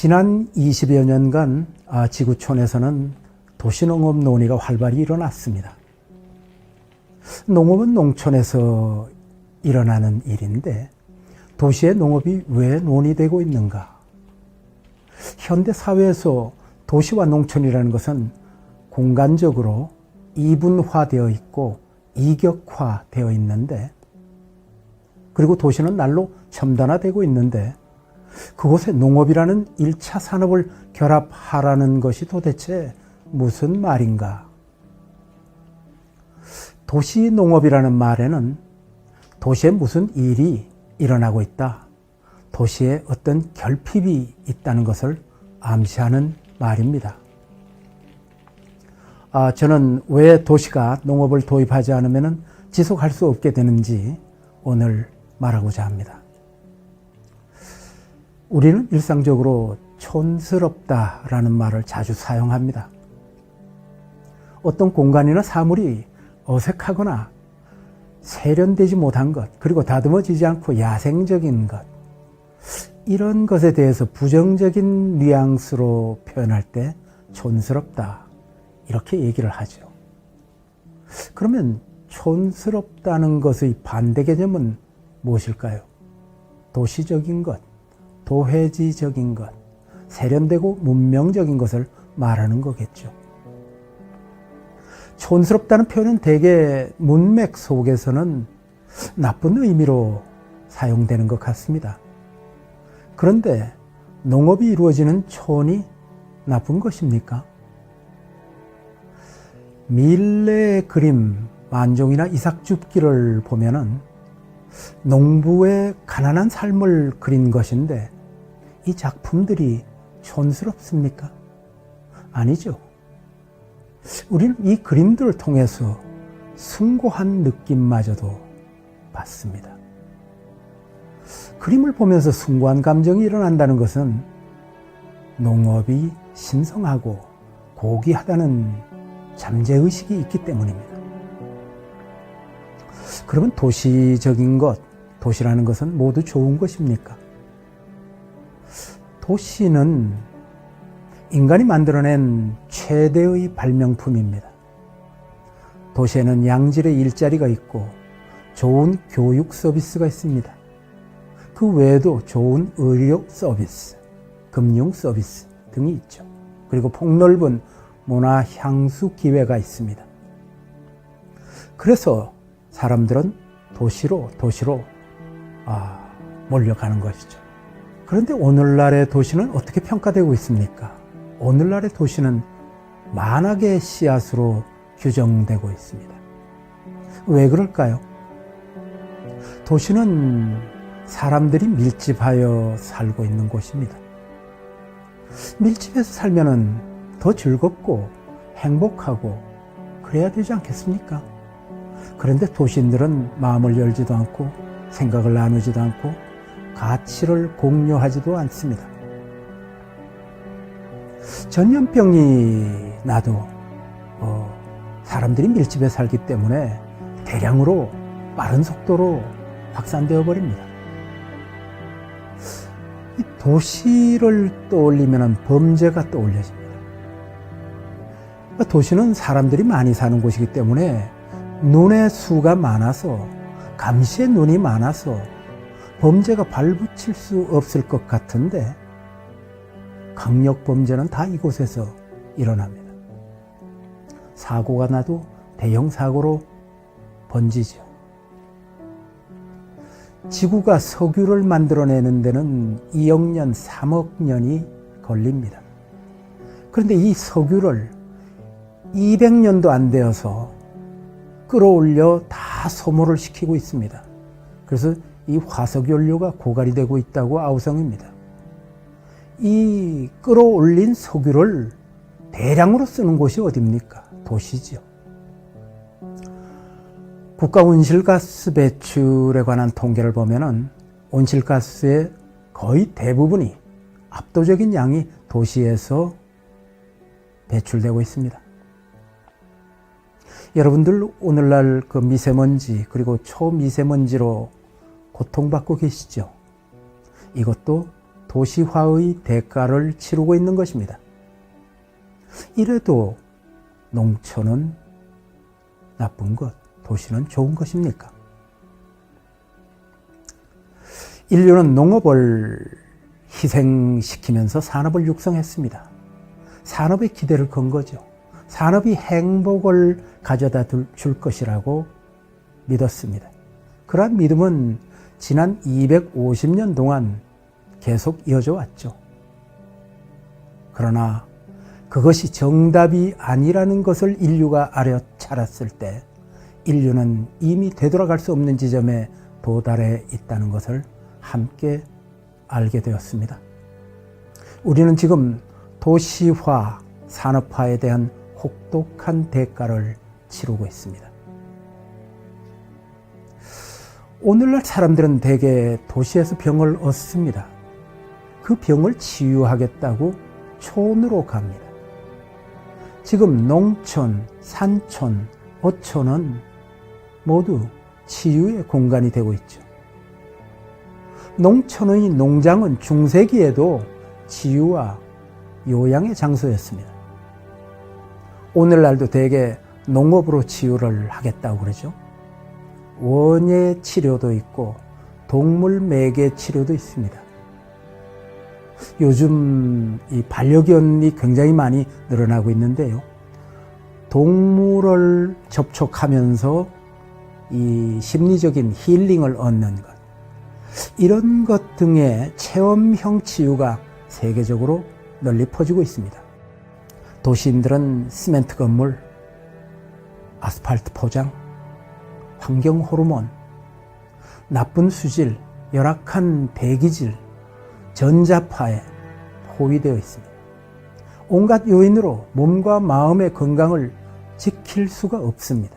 지난 20여 년간 지구촌에서는 도시농업 논의가 활발히 일어났습니다. 농업은 농촌에서 일어나는 일인데 도시의 농업이 왜 논의되고 있는가? 현대 사회에서 도시와 농촌이라는 것은 공간적으로 이분화되어 있고 이격화되어 있는데, 그리고 도시는 날로 첨단화되고 있는데 그곳에 농업이라는 1차 산업을 결합하라는 것이 도대체 무슨 말인가? 도시 농업이라는 말에는 도시에 무슨 일이 일어나고 있다, 도시에 어떤 결핍이 있다는 것을 암시하는 말입니다. 저는 왜 도시가 농업을 도입하지 않으면 지속할 수 없게 되는지 오늘 말하고자 합니다. 우리는 일상적으로 촌스럽다라는 말을 자주 사용합니다. 어떤 공간이나 사물이 어색하거나 세련되지 못한 것, 그리고 다듬어지지 않고 야생적인 것, 이런 것에 대해서 부정적인 뉘앙스로 표현할 때 촌스럽다, 이렇게 얘기를 하죠. 그러면 촌스럽다는 것의 반대 개념은 무엇일까요? 도시적인 것, 도회지적인 것, 세련되고 문명적인 것을 말하는 거겠죠. 촌스럽다는 표현은 대개 문맥 속에서는 나쁜 의미로 사용되는 것 같습니다. 그런데 농업이 이루어지는 촌이 나쁜 것입니까? 밀레의 그림 만종이나 이삭줍기를 보면은 농부의 가난한 삶을 그린 것인데 이 작품들이 촌스럽습니까? 아니죠. 우리는 이 그림들을 통해서 숭고한 느낌마저도 받습니다. 그림을 보면서 숭고한 감정이 일어난다는 것은 농업이 신성하고 고귀하다는 잠재의식이 있기 때문입니다. 그러면 도시적인 것, 도시라는 것은 모두 좋은 것입니까? 도시는 인간이 만들어낸 최대의 발명품입니다. 도시에는 양질의 일자리가 있고 좋은 교육 서비스가 있습니다. 그 외에도 좋은 의료 서비스, 금융 서비스 등이 있죠. 그리고 폭넓은 문화 향수 기회가 있습니다. 그래서 사람들은 도시로 몰려가는 것이죠. 그런데 오늘날의 도시는 어떻게 평가되고 있습니까? 오늘날의 도시는 만악의 씨앗으로 규정되고 있습니다. 왜 그럴까요? 도시는 사람들이 밀집하여 살고 있는 곳입니다. 밀집해서 살면은 더 즐겁고 행복하고 그래야 되지 않겠습니까? 그런데 도시인들은 마음을 열지도 않고 생각을 나누지도 않고 가치를 공유하지도 않습니다. 전염병이 나도 사람들이 밀집해 살기 때문에 대량으로 빠른 속도로 확산되어 버립니다. 이 도시를 떠올리면 범죄가 떠올려집니다. 도시는 사람들이 많이 사는 곳이기 때문에 눈의 수가 많아서, 감시의 눈이 많아서 범죄가 발붙일 수 없을 것 같은데 강력 범죄는 다 이곳에서 일어납니다. 사고가 나도 대형 사고로 번지죠. 지구가 석유를 만들어내는 데는 2억 년, 3억 년이 걸립니다. 그런데 이 석유를 200년도 안 되어서 끌어올려 다 소모를 시키고 있습니다. 그래서 이 화석연료가 고갈이 되고 있다고 아우성입니다. 이 끌어올린 석유를 대량으로 쓰는 곳이 어디입니까? 도시지요. 국가 온실가스 배출에 관한 통계를 보면은 온실가스의 거의 대부분이, 압도적인 양이 도시에서 배출되고 있습니다. 여러분들 오늘날 그 미세먼지 그리고 초미세먼지로 고통받고 계시죠? 이것도 도시화의 대가를 치르고 있는 것입니다. 이래도 농촌은 나쁜 것, 도시는 좋은 것입니까? 인류는 농업을 희생시키면서 산업을 육성했습니다. 산업에 기대를 건 거죠. 산업이 행복을 가져다 줄 것이라고 믿었습니다. 그러한 믿음은 지난 250년 동안 계속 이어져 왔죠. 그러나 그것이 정답이 아니라는 것을 인류가 알아차렸을 때 인류는 이미 되돌아갈 수 없는 지점에 도달해 있다는 것을 함께 알게 되었습니다. 우리는 지금 도시화, 산업화에 대한 혹독한 대가를 치르고 있습니다. 오늘날 사람들은 대개 도시에서 병을 얻습니다. 그 병을 치유하겠다고 촌으로 갑니다. 지금 농촌, 산촌, 어촌은 모두 치유의 공간이 되고 있죠. 농촌의 농장은 중세기에도 치유와 요양의 장소였습니다. 오늘날도 대개 농업으로 치유를 하겠다고 그러죠. 원예 치료도 있고 동물 매개 치료도 있습니다. 요즘 이 반려견이 굉장히 많이 늘어나고 있는데요. 동물을 접촉하면서 이 심리적인 힐링을 얻는 것, 이런 것 등의 체험형 치유가 세계적으로 널리 퍼지고 있습니다. 도시인들은 시멘트 건물, 아스팔트 포장, 환경 호르몬, 나쁜 수질, 열악한 대기질, 전자파에 포위되어 있습니다. 온갖 요인으로 몸과 마음의 건강을 지킬 수가 없습니다.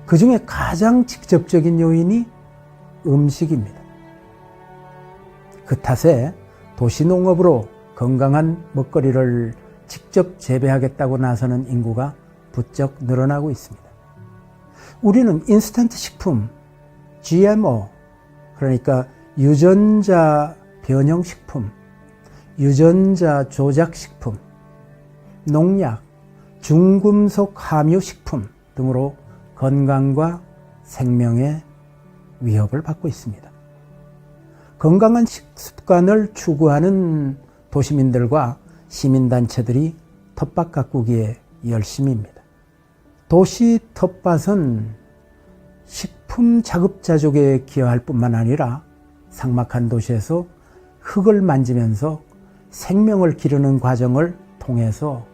그 중에 가장 직접적인 요인이 음식입니다. 그 탓에 도시농업으로 건강한 먹거리를 직접 재배하겠다고 나서는 인구가 부쩍 늘어나고 있습니다. 우리는 인스턴트 식품, GMO, 그러니까 유전자 변형 식품, 유전자 조작 식품, 농약, 중금속 함유 식품 등으로 건강과 생명의 위협을 받고 있습니다. 건강한 식습관을 추구하는 도시민들과 시민단체들이 텃밭 가꾸기에 열심입니다. 도시 텃밭은 식품 자급자족에 기여할 뿐만 아니라 삭막한 도시에서 흙을 만지면서 생명을 기르는 과정을 통해서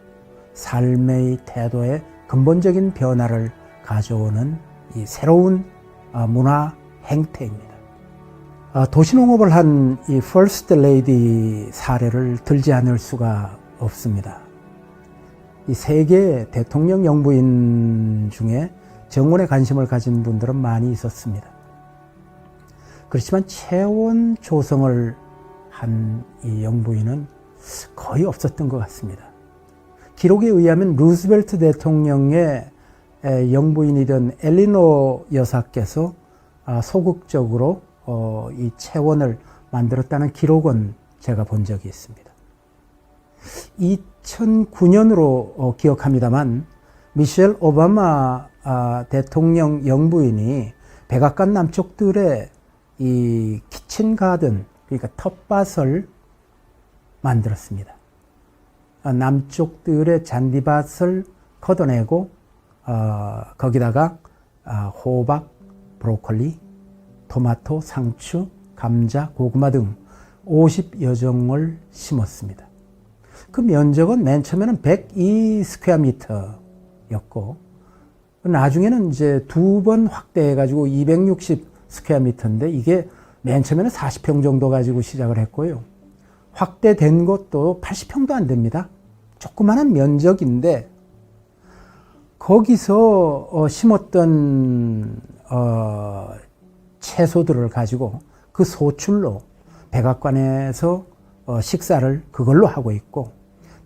삶의 태도에 근본적인 변화를 가져오는 이 새로운 문화 행태입니다. 도시농업을 한 이 퍼스트 레이디 사례를 들지 않을 수가 없습니다. 이 세계 대통령 영부인 중에 정원에 관심을 가진 분들은 많이 있었습니다. 그렇지만 체온 조성을 한 이 영부인은 거의 없었던 것 같습니다. 기록에 의하면 루즈벨트 대통령의 영부인이던 엘리노 여사께서 소극적으로 이 체원을 만들었다는 기록은 제가 본 적이 있습니다. 2009년으로 기억합니다만 미셸 오바마 대통령 영부인이 백악관 남쪽들의 이 키친 가든, 그러니까 텃밭을 만들었습니다. 남쪽들의 잔디밭을 걷어내고 거기다가 호박, 브로콜리, 토마토, 상추, 감자, 고구마 등 50여 종을 심었습니다. 그 면적은 맨 처음에는 102 스퀘어미터였고 나중에는 이제 두 번 확대해가지고 260 스퀘어미터인데 이게 맨 처음에는 40평 정도 가지고 시작을 했고요. 확대된 것도 80평도 안 됩니다. 조그마한 면적인데 거기서 심었던 채소들을 가지고 그 소출로 백악관에서 식사를 그걸로 하고 있고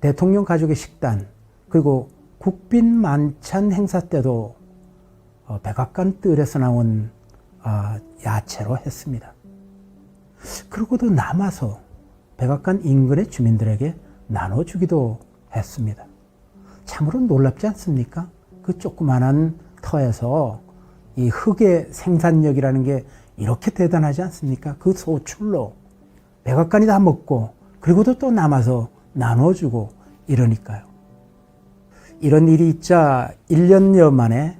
대통령 가족의 식단 그리고 국빈 만찬 행사 때도 백악관 뜰에서 나온 야채로 했습니다. 그러고도 남아서 백악관 인근의 주민들에게 나눠주기도 했습니다. 참으로 놀랍지 않습니까? 그 조그만한 터에서 이 흙의 생산력이라는 게 이렇게 대단하지 않습니까? 그 소출로 백악관이 다 먹고 그리고도 또 남아서 나눠주고 이러니까요. 이런 일이 있자 1년여 만에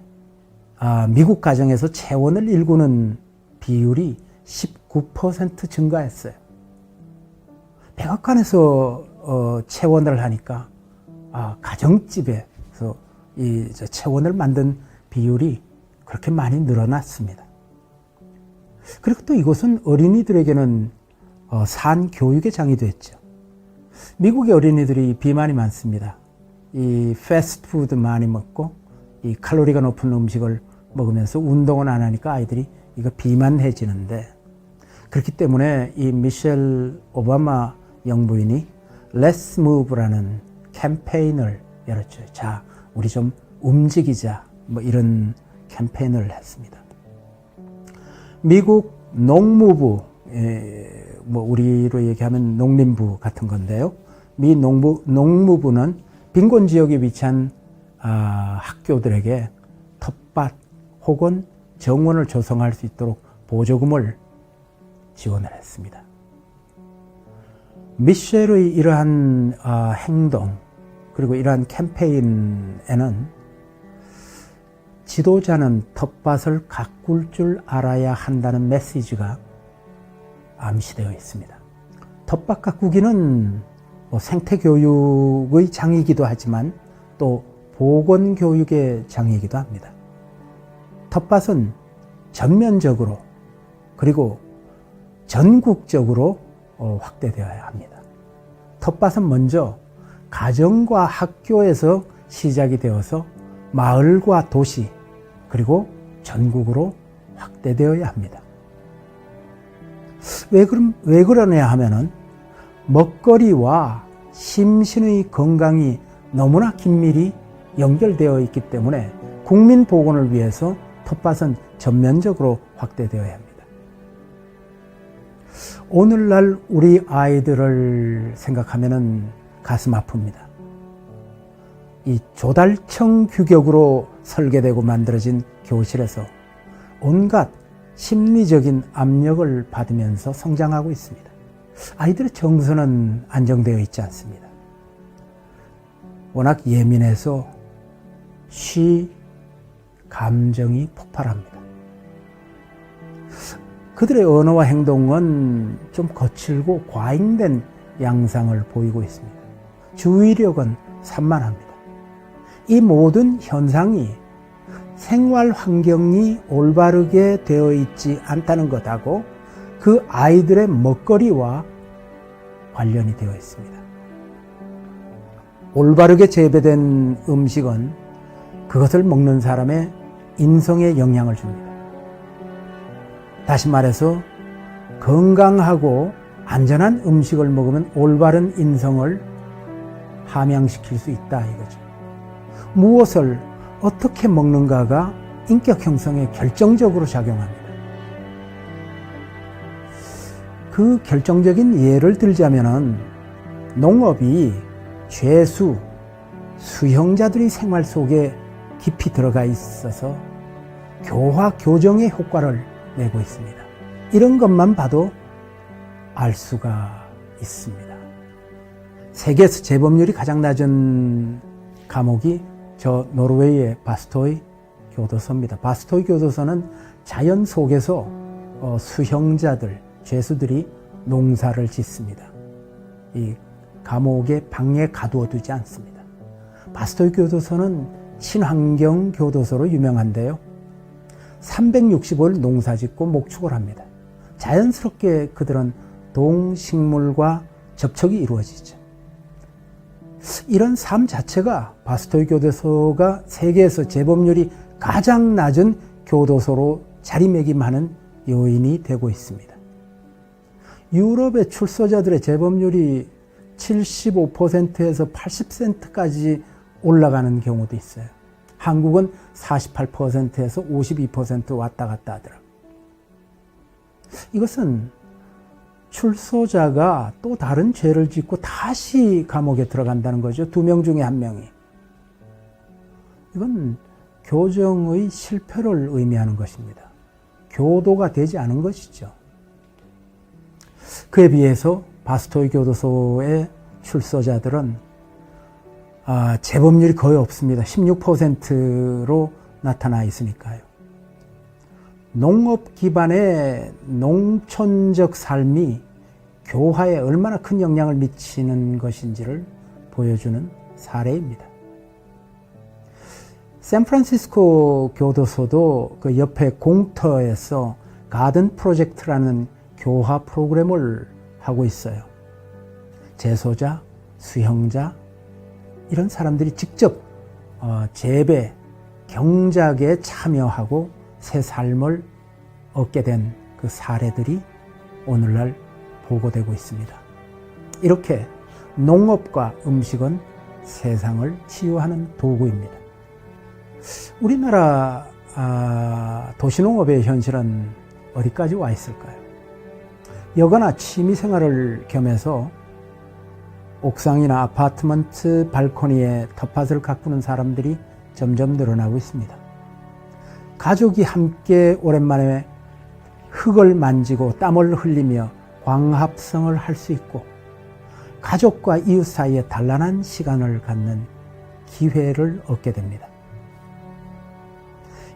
미국 가정에서 채원을 일구는 비율이 19% 증가했어요. 백악관에서 채원을 하니까 가정집에서 이 채원을 만든 비율이 그렇게 많이 늘어났습니다. 그리고 또 이곳은 어린이들에게는 산 교육의 장이 됐죠. 미국의 어린이들이 비만이 많습니다. 이 패스트푸드 많이 먹고 이 칼로리가 높은 음식을 먹으면서 운동은 안 하니까 아이들이 이거 비만해지는데, 그렇기 때문에 이 미셸 오바마 영부인이 Let's Move라는 캠페인을 열었죠. 자, 우리 좀 움직이자. 뭐 이런 캠페인을 했습니다. 미국 농무부, 뭐 우리로 얘기하면 농림부 같은 건데요. 미 농무부는 빈곤 지역에 위치한 학교들에게 텃밭 혹은 정원을 조성할 수 있도록 보조금을 지원을 했습니다. 미셸의 이러한 행동 그리고 이러한 캠페인에는 지도자는 텃밭을 가꿀 줄 알아야 한다는 메시지가 암시되어 있습니다. 텃밭 가꾸기는 생태교육의 장이기도 하지만 또 보건교육의 장이기도 합니다. 텃밭은 전면적으로 그리고 전국적으로 확대되어야 합니다. 텃밭은 먼저 가정과 학교에서 시작이 되어서 마을과 도시 그리고 전국으로 확대되어야 합니다. 왜 그러냐 하면은 먹거리와 심신의 건강이 너무나 긴밀히 연결되어 있기 때문에 국민 보건을 위해서 텃밭은 전면적으로 확대되어야 합니다. 오늘날 우리 아이들을 생각하면은 가슴 아픕니다. 이 조달청 규격으로 설계되고 만들어진 교실에서 온갖 심리적인 압력을 받으면서 성장하고 있습니다. 아이들의 정서는 안정되어 있지 않습니다. 워낙 예민해서 감정이 폭발합니다. 그들의 언어와 행동은 좀 거칠고 과잉된 양상을 보이고 있습니다. 주의력은 산만합니다. 이 모든 현상이 생활 환경이 올바르게 되어 있지 않다는 것하고 그 아이들의 먹거리와 관련이 되어 있습니다. 올바르게 재배된 음식은 그것을 먹는 사람의 인성에 영향을 줍니다. 다시 말해서 건강하고 안전한 음식을 먹으면 올바른 인성을 함양시킬 수 있다 이거죠. 무엇을 어떻게 먹는가가 인격 형성에 결정적으로 작용합니다. 그 결정적인 예를 들자면은 농업이 죄수, 수형자들의 생활 속에 깊이 들어가 있어서 교화, 교정의 효과를 내고 있습니다. 이런 것만 봐도 알 수가 있습니다. 세계에서 재범률이 가장 낮은 감옥이 저 노르웨이의 바스토이 교도소입니다. 바스토이 교도소는 자연 속에서 수형자들, 죄수들이 농사를 짓습니다. 이 감옥의 방에 가두어 두지 않습니다. 바스토이 교도소는 친환경 교도소로 유명한데요. 365일 농사 짓고 목축을 합니다. 자연스럽게 그들은 동식물과 접촉이 이루어지죠. 이런 삶 자체가 바스토이 교도소가 세계에서 재범률이 가장 낮은 교도소로 자리매김하는 요인이 되고 있습니다. 유럽의 출소자들의 재범률이 75%에서 80%까지 올라가는 경우도 있어요. 한국은 48%에서 52% 왔다 갔다 하더라고요. 이것은 출소자가 또 다른 죄를 짓고 다시 감옥에 들어간다는 거죠. 2명 중에 1명이. 이건 교정의 실패를 의미하는 것입니다. 교도가 되지 않은 것이죠. 그에 비해서 바스토이 교도소의 출소자들은 재범률이 거의 없습니다. 16%로 나타나 있으니까요. 농업 기반의 농촌적 삶이 교화에 얼마나 큰 영향을 미치는 것인지를 보여주는 사례입니다. 샌프란시스코 교도소도 그 옆에 공터에서 가든 프로젝트라는 교화 프로그램을 하고 있어요. 재소자, 수형자 이런 사람들이 직접 재배, 경작에 참여하고 새 삶을 얻게 된 그 사례들이 오늘날 보고되고 있습니다. 이렇게 농업과 음식은 세상을 치유하는 도구입니다. 우리나라 도시농업의 현실은 어디까지 와 있을까요? 여가나 취미생활을 겸해서 옥상이나 아파트먼트 발코니에 텃밭을 가꾸는 사람들이 점점 늘어나고 있습니다. 가족이 함께 오랜만에 흙을 만지고 땀을 흘리며 광합성을 할 수 있고 가족과 이웃 사이에 단란한 시간을 갖는 기회를 얻게 됩니다.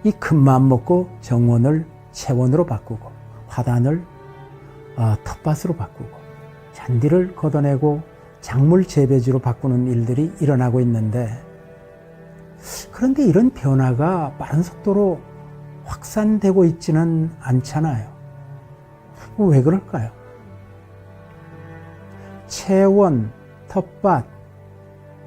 이 큰마음 먹고 정원을 채원으로 바꾸고 화단을 텃밭으로 바꾸고 잔디를 걷어내고 작물 재배지로 바꾸는 일들이 일어나고 있는데, 그런데 이런 변화가 빠른 속도로 확산되고 있지는 않잖아요. 왜 그럴까요? 채원, 텃밭,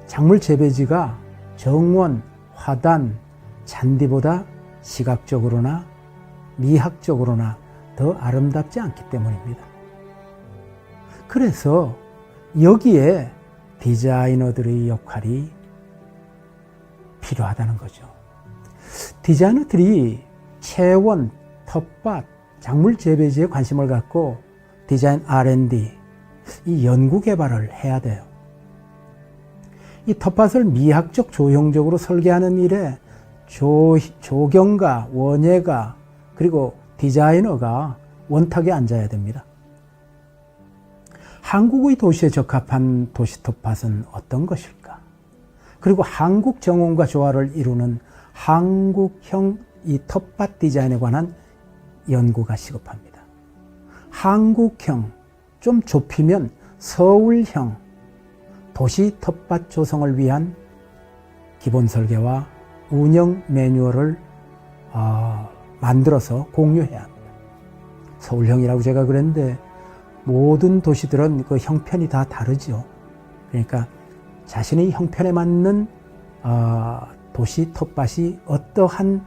작물 재배지가 정원, 화단, 잔디보다 시각적으로나 미학적으로나 더 아름답지 않기 때문입니다. 그래서 여기에 디자이너들의 역할이 필요하다는 거죠. 디자이너들이 채원, 텃밭, 작물 재배지에 관심을 갖고 디자인 R&D, 이 연구 개발을 해야 돼요. 이 텃밭을 미학적 조형적으로 설계하는 일에 조경가, 원예가, 그리고 디자이너가 원탁에 앉아야 됩니다. 한국의 도시에 적합한 도시 텃밭은 어떤 것일까? 그리고 한국 정원과 조화를 이루는 한국형 이 텃밭 디자인에 관한 연구가 시급합니다. 한국형, 좀 좁히면 서울형 도시 텃밭 조성을 위한 기본 설계와 운영 매뉴얼을 만들어서 공유해야 합니다. 서울형이라고 제가 그랬는데 모든 도시들은 그 형편이 다 다르죠. 그러니까 자신의 형편에 맞는 도시 텃밭이 어떠한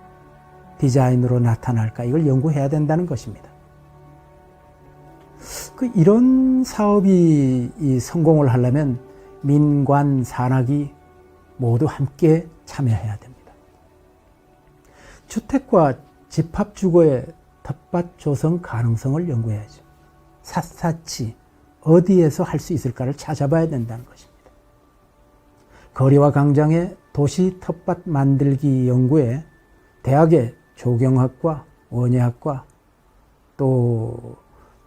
디자인으로 나타날까, 이걸 연구해야 된다는 것입니다. 이런 사업이 성공을 하려면 민관, 산학이 모두 함께 참여해야 됩니다. 주택과 집합주거의 텃밭 조성 가능성을 연구해야죠. 샅샅이 어디에서 할 수 있을까를 찾아봐야 된다는 것입니다. 거리와 광장의 도시 텃밭 만들기 연구에 대학의 조경학과, 원예학과, 또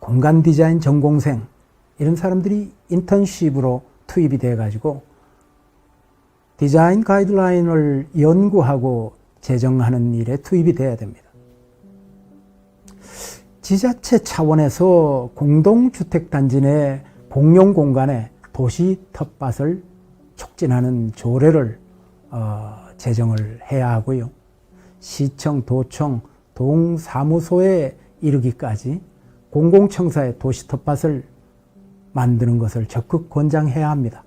공간 디자인 전공생, 이런 사람들이 인턴십으로 투입이 돼가지고 디자인 가이드라인을 연구하고 제정하는 일에 투입이 돼야 됩니다. 지자체 차원에서 공동주택단지 내 공용 공간에 도시 텃밭을 촉진하는 조례를 제정을 해야 하고요. 시청, 도청, 동사무소에 이르기까지 공공청사의 도시 텃밭을 만드는 것을 적극 권장해야 합니다.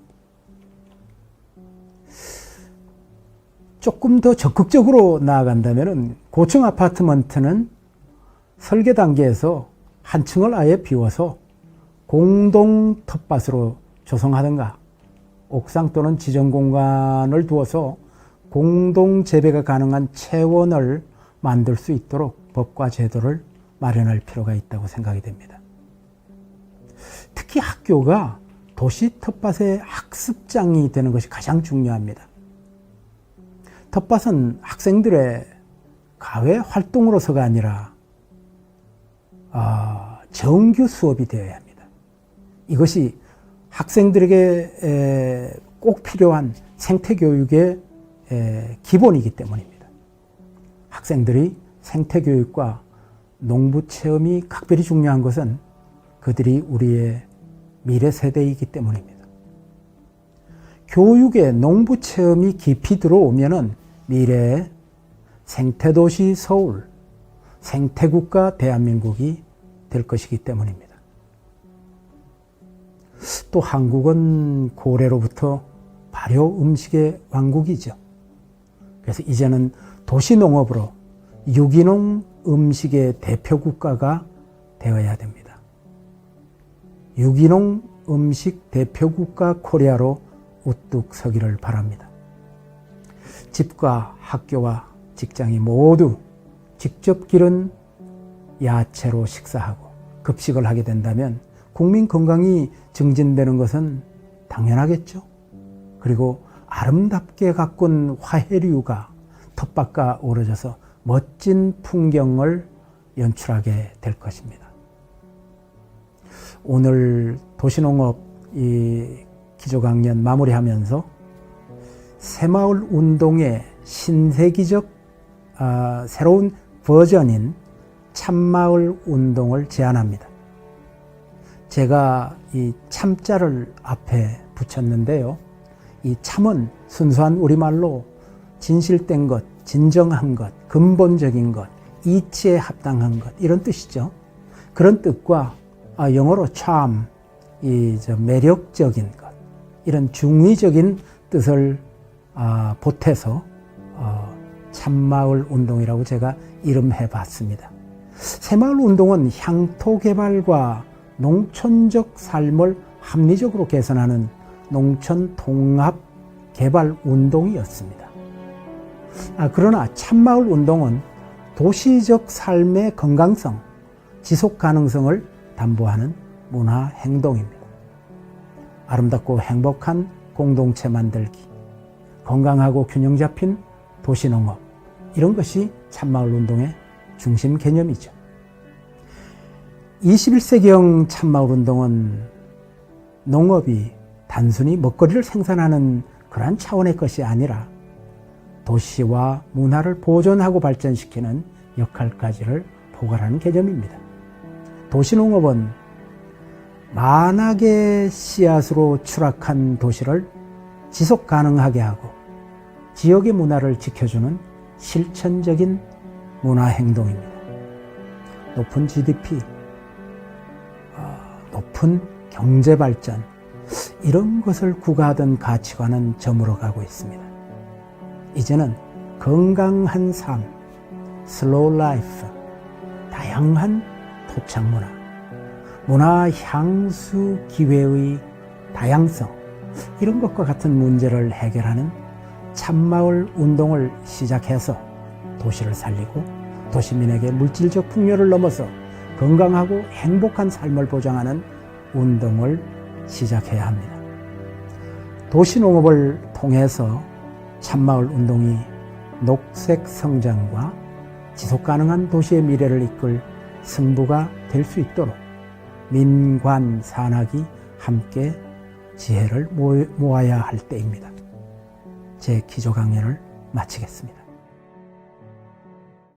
조금 더 적극적으로 나아간다면 고층 아파트먼트는 설계 단계에서 한 층을 아예 비워서 공동 텃밭으로 조성하든가, 옥상 또는 지정 공간을 두어서 공동 재배가 가능한 채원을 만들 수 있도록 법과 제도를 마련할 필요가 있다고 생각이 됩니다. 특히 학교가 도시 텃밭의 학습장이 되는 것이 가장 중요합니다. 텃밭은 학생들의 가외 활동으로서가 아니라 정규 수업이 되어야 합니다. 이것이 학생들에게 꼭 필요한 생태교육의 기본이기 때문입니다. 학생들이 생태교육과 농부체험이 각별히 중요한 것은 그들이 우리의 미래 세대이기 때문입니다. 교육에 농부체험이 깊이 들어오면은 미래의 생태도시 서울, 생태국가 대한민국이 될 것이기 때문입니다. 또 한국은 고래로부터 발효 음식의 왕국이죠. 그래서 이제는 도시농업으로 유기농 음식의 대표 국가가 되어야 됩니다. 유기농 음식 대표 국가 코리아로 우뚝 서기를 바랍니다. 집과 학교와 직장이 모두 직접 기른 야채로 식사하고 급식을 하게 된다면 국민 건강이 증진되는 것은 당연하겠죠. 그리고 아름답게 가꾼 화해류가 텃밭과 어우러져서 멋진 풍경을 연출하게 될 것입니다. 오늘 도시농업 기조강연 마무리하면서 새마을 운동의 신세기적 새로운 버전인 참마을 운동을 제안합니다. 제가 이 참자를 앞에 붙였는데요. 이 참은 순수한 우리말로 진실된 것, 진정한 것, 근본적인 것, 이치에 합당한 것 이런 뜻이죠. 그런 뜻과 영어로 charm, 매력적인 것 이런 중의적인 뜻을 보태서 참마을 운동이라고 제가 이름해 봤습니다. 새마을 운동은 향토 개발과 농촌적 삶을 합리적으로 개선하는 농촌 통합 개발 운동이었습니다. 그러나 참마을 운동은 도시적 삶의 건강성, 지속 가능성을 담보하는 문화 행동입니다. 아름답고 행복한 공동체 만들기, 건강하고 균형 잡힌 도시농업, 이런 것이 참마을 운동의 중심 개념이죠. 21세기형 참마을 운동은 농업이 단순히 먹거리를 생산하는 그러한 차원의 것이 아니라 도시와 문화를 보존하고 발전시키는 역할까지를 포괄하는 개념입니다. 도시농업은 만악의 씨앗으로 추락한 도시를 지속 가능하게 하고 지역의 문화를 지켜주는 실천적인 문화 행동입니다. 높은 GDP, 높은 경제 발전, 이런 것을 구가하던 가치관은 저물어가고 있습니다. 이제는 건강한 삶, 슬로우 라이프, 다양한 토착 문화, 문화 향수 기회의 다양성, 이런 것과 같은 문제를 해결하는 참마을 운동을 시작해서 도시를 살리고 도시민에게 물질적 풍요를 넘어서 건강하고 행복한 삶을 보장하는 운동을 시작해야 합니다. 도시농업을 통해서 참마을 운동이 녹색 성장과 지속가능한 도시의 미래를 이끌 승부가 될 수 있도록 민관 산학이 함께 지혜를 모아야 할 때입니다. 제 기조 강연을 마치겠습니다.